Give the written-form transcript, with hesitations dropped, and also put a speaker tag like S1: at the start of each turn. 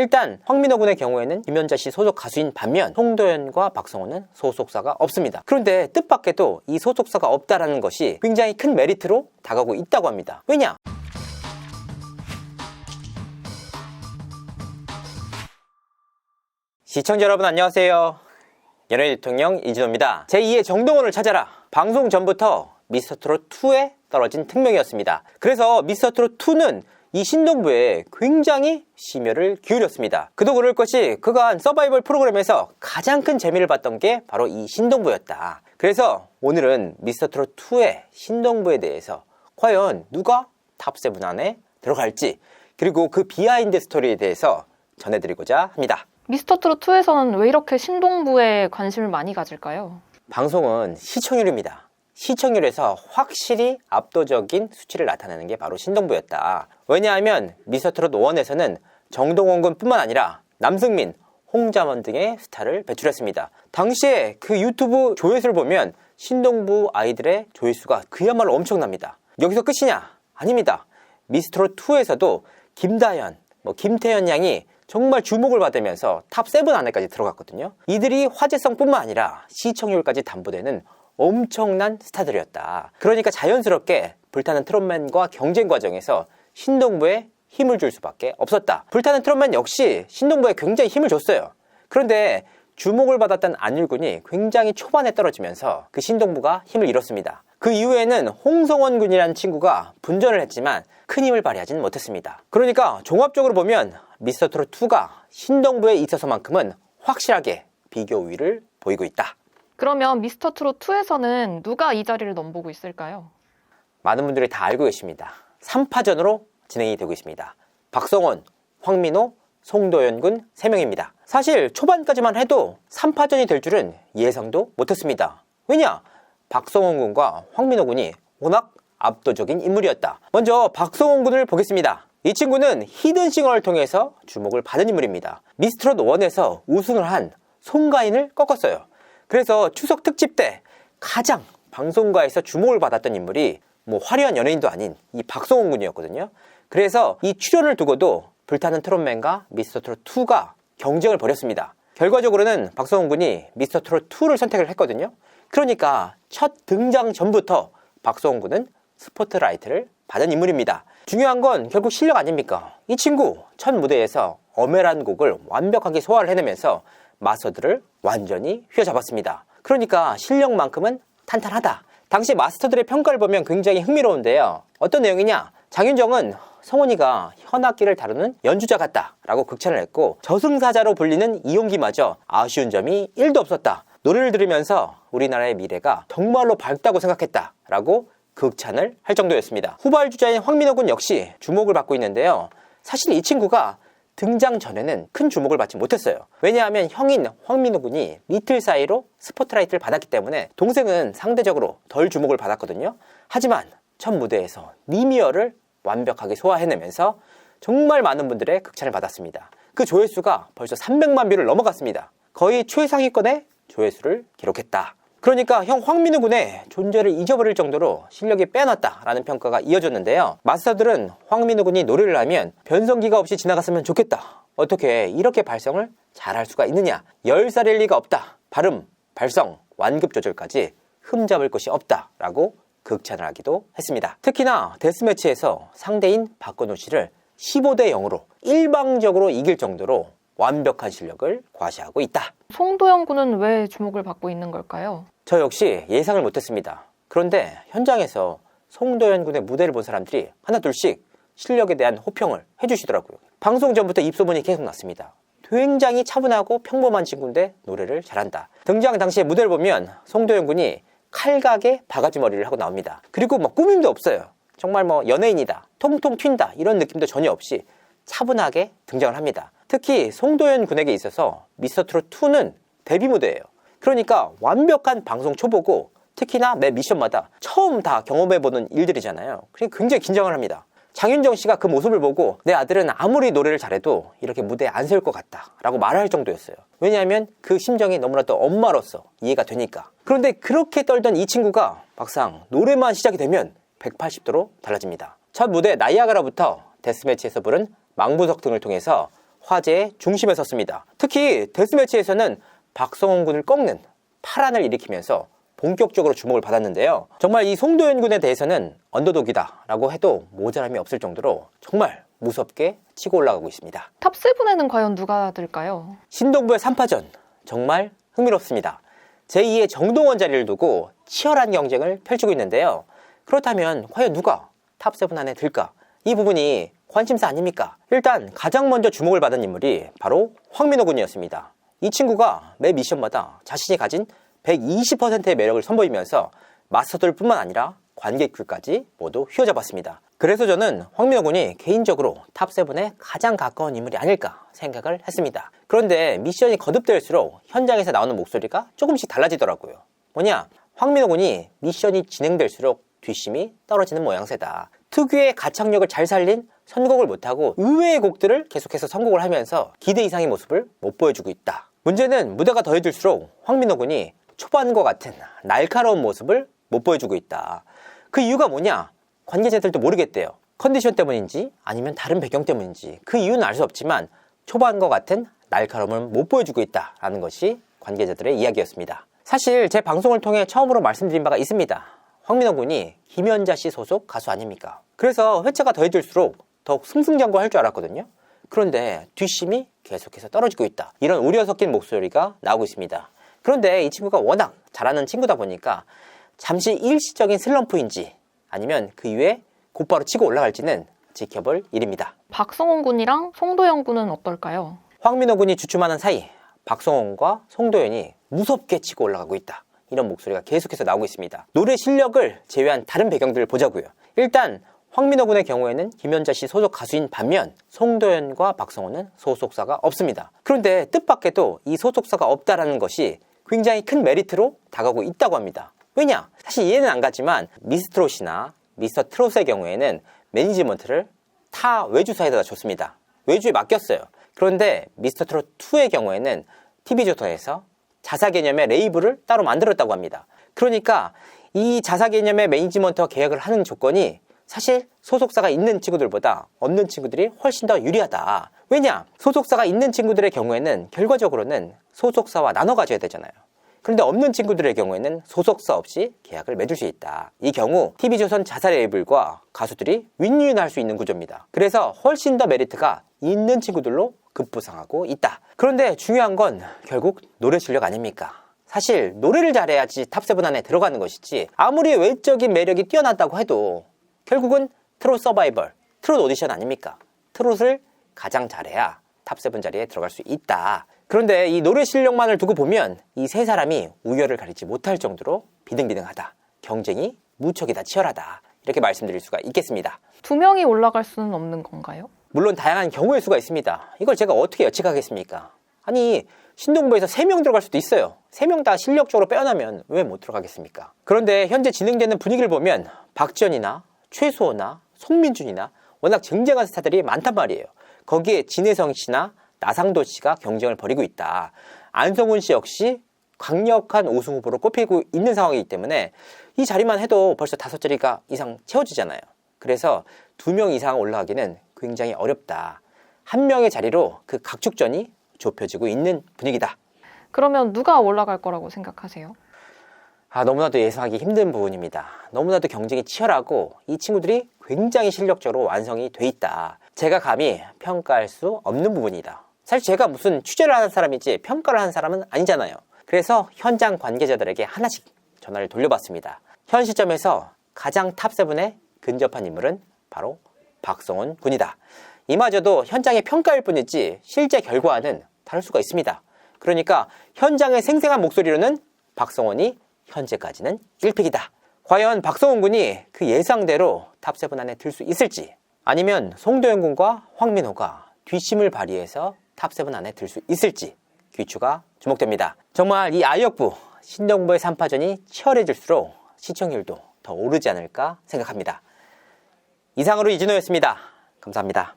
S1: 일단 황민호 군의 경우에는 김연자 씨 소속 가수인 반면 송도연과 박성호는 소속사가 없습니다. 그런데 뜻밖에도 이 소속사가 없다라는 것이 굉장히 큰 메리트로 다가오고 있다고 합니다. 왜냐? 시청자 여러분 안녕하세요. 연예인 대통령 이진호입니다. 제2의 정동원을 찾아라. 방송 전부터 미스터트롯2에 떨어진 특명이었습니다. 그래서 미스터트롯2는 이 신동부에 굉장히 심혈을 기울였습니다. 그도 그럴 것이 그간 서바이벌 프로그램에서 가장 큰 재미를 봤던 게 바로 이 신동부였다. 그래서 오늘은 미스터트롯2의 신동부에 대해서 과연 누가 탑7 안에 들어갈지, 그리고 그 비하인드 스토리에 대해서 전해드리고자 합니다.
S2: 미스터트롯2에서는 왜 이렇게 신동부에 관심을 많이 가질까요?
S1: 방송은 시청률입니다. 시청률에서 확실히 압도적인 수치를 나타내는 게 바로 신동부였다. 왜냐하면 미스터트롯 1에서는 정동원 군뿐만 아니라 남승민, 홍자먼 등의 스타를 배출했습니다. 당시에 그 유튜브 조회수를 보면 신동부 아이들의 조회수가 그야말로 엄청납니다. 여기서 끝이냐? 아닙니다. 미스터트롯 2에서도 김다현, 김태현 양이 정말 주목을 받으면서 탑7 안에까지 들어갔거든요. 이들이 화제성뿐만 아니라 시청률까지 담보되는 엄청난 스타들이었다. 그러니까 자연스럽게 불타는 트롯맨과 경쟁 과정에서 신동부에 힘을 줄 수밖에 없었다. 불타는 트롯맨 역시 신동부에 굉장히 힘을 줬어요. 그런데 주목을 받았던 안일군이 굉장히 초반에 떨어지면서 그 신동부가 힘을 잃었습니다. 그 이후에는 홍성원 군이라는 친구가 분전을 했지만 큰 힘을 발휘하지는 못했습니다. 그러니까 종합적으로 보면 미스터트롯2가 신동부에 있어서만큼은 확실하게 비교 우위를 보이고 있다.
S2: 그러면 미스터트롯2에서는 누가 이 자리를 넘보고 있을까요?
S1: 많은 분들이 다 알고 계십니다. 3파전으로 진행이 되고 있습니다. 박성원, 황민호, 송도연 군 3명입니다. 사실 초반까지만 해도 3파전이 될 줄은 예상도 못했습니다. 왜냐? 박성원 군과 황민호 군이 워낙 압도적인 인물이었다. 먼저 박성원 군을 보겠습니다. 이 친구는 히든싱어를 통해서 주목을 받은 인물입니다. 미스터트롯 1에서 우승을 한 송가인을 꺾었어요. 그래서 추석 특집 때 가장 방송가에서 주목을 받았던 인물이 화려한 연예인도 아닌 이 박성원 군이었거든요. 그래서 이 출연을 두고도 불타는 트롯맨과 미스터트롯2가 경쟁을 벌였습니다. 결과적으로는 박성원 군이 미스터트롯2를 선택을 했거든요. 그러니까 첫 등장 전부터 박성원 군은 스포트라이트를 받은 인물입니다. 중요한 건 결국 실력 아닙니까? 이 친구 첫 무대에서 어메란 곡을 완벽하게 소화를 해내면서 마스터들을 완전히 휘어잡았습니다. 그러니까 실력만큼은 탄탄하다. 당시 마스터들의 평가를 보면 굉장히 흥미로운데요. 어떤 내용이냐? 장윤정은 성훈이가 현악기를 다루는 연주자 같다 라고 극찬을 했고, 저승사자로 불리는 이용기마저 아쉬운 점이 1도 없었다. 노래를 들으면서 우리나라의 미래가 정말로 밝다고 생각했다 라고 극찬을 할 정도였습니다. 후발주자인 황민호 군 역시 주목을 받고 있는데요. 사실 이 친구가 등장 전에는 큰 주목을 받지 못했어요. 왜냐하면 형인 황민호 군이 이틀 사이로 스포트라이트를 받았기 때문에 동생은 상대적으로 덜 주목을 받았거든요. 하지만 첫 무대에서 미미어를 완벽하게 소화해내면서 정말 많은 분들의 극찬을 받았습니다. 그 조회수가 벌써 300만 뷰를 넘어갔습니다. 거의 최상위권의 조회수를 기록했다. 그러니까 형 황민호 군의 존재를 잊어버릴 정도로 실력이 빼놨다라는 평가가 이어졌는데요. 마스터들은 황민호 군이 노래를 하면 변성기가 없이 지나갔으면 좋겠다. 어떻게 이렇게 발성을 잘할 수가 있느냐. 10살일 리가 없다. 발음, 발성, 완급 조절까지 흠잡을 것이 없다라고 극찬을 하기도 했습니다. 특히나 데스매치에서 상대인 박건우 씨를 15대 0으로 일방적으로 이길 정도로 완벽한 실력을 과시하고 있다.
S2: 송도연 군은 왜 주목을 받고 있는 걸까요?
S1: 저 역시 예상을 못했습니다. 그런데 현장에서 송도연 군의 무대를 본 사람들이 하나둘씩 실력에 대한 호평을 해주시더라고요. 방송 전부터 입소문이 계속 났습니다. 굉장히 차분하고 평범한 친구인데 노래를 잘한다. 등장 당시의 무대를 보면 송도연 군이 칼각에 바가지 머리를 하고 나옵니다. 그리고 꾸밈도 없어요. 정말 연예인이다, 통통 튄다 이런 느낌도 전혀 없이 차분하게 등장을 합니다. 특히 송도연 군에게 있어서 미스터트롯2는 데뷔 무대예요. 그러니까 완벽한 방송 초보고 특히나 매 미션마다 처음 다 경험해보는 일들이잖아요. 그러니까 굉장히 긴장을 합니다. 장윤정 씨가 그 모습을 보고 내 아들은 아무리 노래를 잘해도 이렇게 무대에 안 설 것 같다 라고 말할 정도였어요. 왜냐하면 그 심정이 너무나도 엄마로서 이해가 되니까. 그런데 그렇게 떨던 이 친구가 막상 노래만 시작이 되면 180도로 달라집니다. 첫 무대 나이아가라부터 데스매치에서 부른 망부석 등을 통해서 화제의 중심에 섰습니다. 특히 데스매치에서는 박성원 군을 꺾는 파란을 일으키면서 본격적으로 주목을 받았는데요. 정말 이 송도현 군에 대해서는 언더독이다 라고 해도 모자람이 없을 정도로 정말 무섭게 치고 올라가고 있습니다.
S2: 탑7에는 과연 누가 들까요?
S1: 신동부의 3파전 정말 흥미롭습니다. 제2의 정동원 자리를 두고 치열한 경쟁을 펼치고 있는데요. 그렇다면 과연 누가 탑7 안에 들까? 이 부분이 관심사 아닙니까? 일단 가장 먼저 주목을 받은 인물이 바로 황민호 군이었습니다. 이 친구가 매 미션마다 자신이 가진 120%의 매력을 선보이면서 마스터들 뿐만 아니라 관객들까지 모두 휘어잡았습니다. 그래서 저는 황민호 군이 개인적으로 탑7에 가장 가까운 인물이 아닐까 생각을 했습니다. 그런데 미션이 거듭될수록 현장에서 나오는 목소리가 조금씩 달라지더라고요. 뭐냐? 황민호 군이 미션이 진행될수록 뒷심이 떨어지는 모양새다. 특유의 가창력을 잘 살린 선곡을 못하고 의외의 곡들을 계속해서 선곡을 하면서 기대 이상의 모습을 못 보여주고 있다. 문제는 무대가 더해질수록 황민호 군이 초반과 같은 날카로운 모습을 못 보여주고 있다. 그 이유가 뭐냐? 관계자들도 모르겠대요. 컨디션 때문인지 아니면 다른 배경 때문인지 그 이유는 알 수 없지만 초반과 같은 날카로움을 못 보여주고 있다라는 것이 관계자들의 이야기였습니다. 사실 제 방송을 통해 처음으로 말씀드린 바가 있습니다. 황민호 군이 김연자 씨 소속 가수 아닙니까? 그래서 회차가 더해질수록 더욱 승승장구할 줄 알았거든요. 그런데 뒷심이 계속해서 떨어지고 있다. 이런 우려 섞인 목소리가 나오고 있습니다. 그런데 이 친구가 워낙 잘하는 친구다 보니까 잠시 일시적인 슬럼프인지 아니면 그 이후에 곧바로 치고 올라갈지는 지켜볼 일입니다.
S2: 박성원 군이랑 송도현 군은 어떨까요?
S1: 황민호 군이 주춤하는 사이 박성원과 송도현이 무섭게 치고 올라가고 있다. 이런 목소리가 계속해서 나오고 있습니다. 노래 실력을 제외한 다른 배경들을 보자고요. 일단 황민호 군의 경우에는 김연자 씨 소속 가수인 반면 송도현과 박성원은 소속사가 없습니다. 그런데 뜻밖에도 이 소속사가 없다라는 것이 굉장히 큰 메리트로 다가오고 있다고 합니다. 왜냐? 사실 이해는 안 가지만 미스트롯이나 미스터트롯의 경우에는 매니지먼트를 타 외주사에다 줬습니다. 외주에 맡겼어요. 그런데 미스터트롯2의 경우에는 TV조선에서 자사 개념의 레이블을 따로 만들었다고 합니다. 그러니까 이 자사 개념의 매니지먼트와 계약을 하는 조건이 사실 소속사가 있는 친구들보다 없는 친구들이 훨씬 더 유리하다. 왜냐? 소속사가 있는 친구들의 경우에는 결과적으로는 소속사와 나눠 가져야 되잖아요. 그런데 없는 친구들의 경우에는 소속사 없이 계약을 맺을 수 있다. 이 경우 TV조선 자사 레이블과 가수들이 윈윈할 수 있는 구조입니다. 그래서 훨씬 더 메리트가 있는 친구들로 급부상하고 있다. 그런데 중요한 건 결국 노래 실력 아닙니까? 사실 노래를 잘해야지 탑7 안에 들어가는 것이지 아무리 외적인 매력이 뛰어났다고 해도 결국은 트롯 서바이벌, 트롯 오디션 아닙니까? 트롯을 가장 잘해야 탑7 자리에 들어갈 수 있다. 그런데 이 노래 실력만을 두고 보면 이 세 사람이 우열을 가리지 못할 정도로 비등비등하다. 경쟁이 무척이다 치열하다. 이렇게 말씀드릴 수가 있겠습니다.
S2: 2명이 올라갈 수는 없는 건가요?
S1: 물론 다양한 경우의 수가 있습니다. 이걸 제가 어떻게 예측하겠습니까? 아니 신동부에서 3명 들어갈 수도 있어요. 3명 다 실력적으로 빼어나면 왜 못 들어가겠습니까? 그런데 현재 진행되는 분위기를 보면 박지현이나 최수호나 송민준이나 워낙 쟁쟁한 스타들이 많단 말이에요. 거기에 진혜성 씨나 나상도 씨가 경쟁을 벌이고 있다. 안성훈 씨 역시 강력한 우승 후보로 꼽히고 있는 상황이기 때문에 이 자리만 해도 벌써 5자리가 이상 채워지잖아요. 그래서 2명 이상 올라가기는 굉장히 어렵다. 1명의 자리로 그 각축전이 좁혀지고 있는 분위기다.
S2: 그러면 누가 올라갈 거라고 생각하세요?
S1: 너무나도 예상하기 힘든 부분입니다. 너무나도 경쟁이 치열하고 이 친구들이 굉장히 실력적으로 완성이 돼 있다. 제가 감히 평가할 수 없는 부분이다. 사실 제가 무슨 취재를 하는 사람이지 평가를 하는 사람은 아니잖아요. 그래서 현장 관계자들에게 하나씩 전화를 돌려봤습니다. 현 시점에서 가장 탑7에 근접한 인물은 바로 박성원 군이다. 이마저도 현장의 평가일 뿐이지 실제 결과와는 다를 수가 있습니다. 그러니까 현장의 생생한 목소리로는 박성원이 현재까지는 1픽이다. 과연 박성원 군이 그 예상대로 탑7 안에 들 수 있을지 아니면 송도현 군과 황민호가 뒷심을 발휘해서 탑7 안에 들 수 있을지 귀추가 주목됩니다. 정말 이 아이역부 신동부의 3파전이 치열해질수록 시청률도 더 오르지 않을까 생각합니다. 이상으로 이진호였습니다. 감사합니다.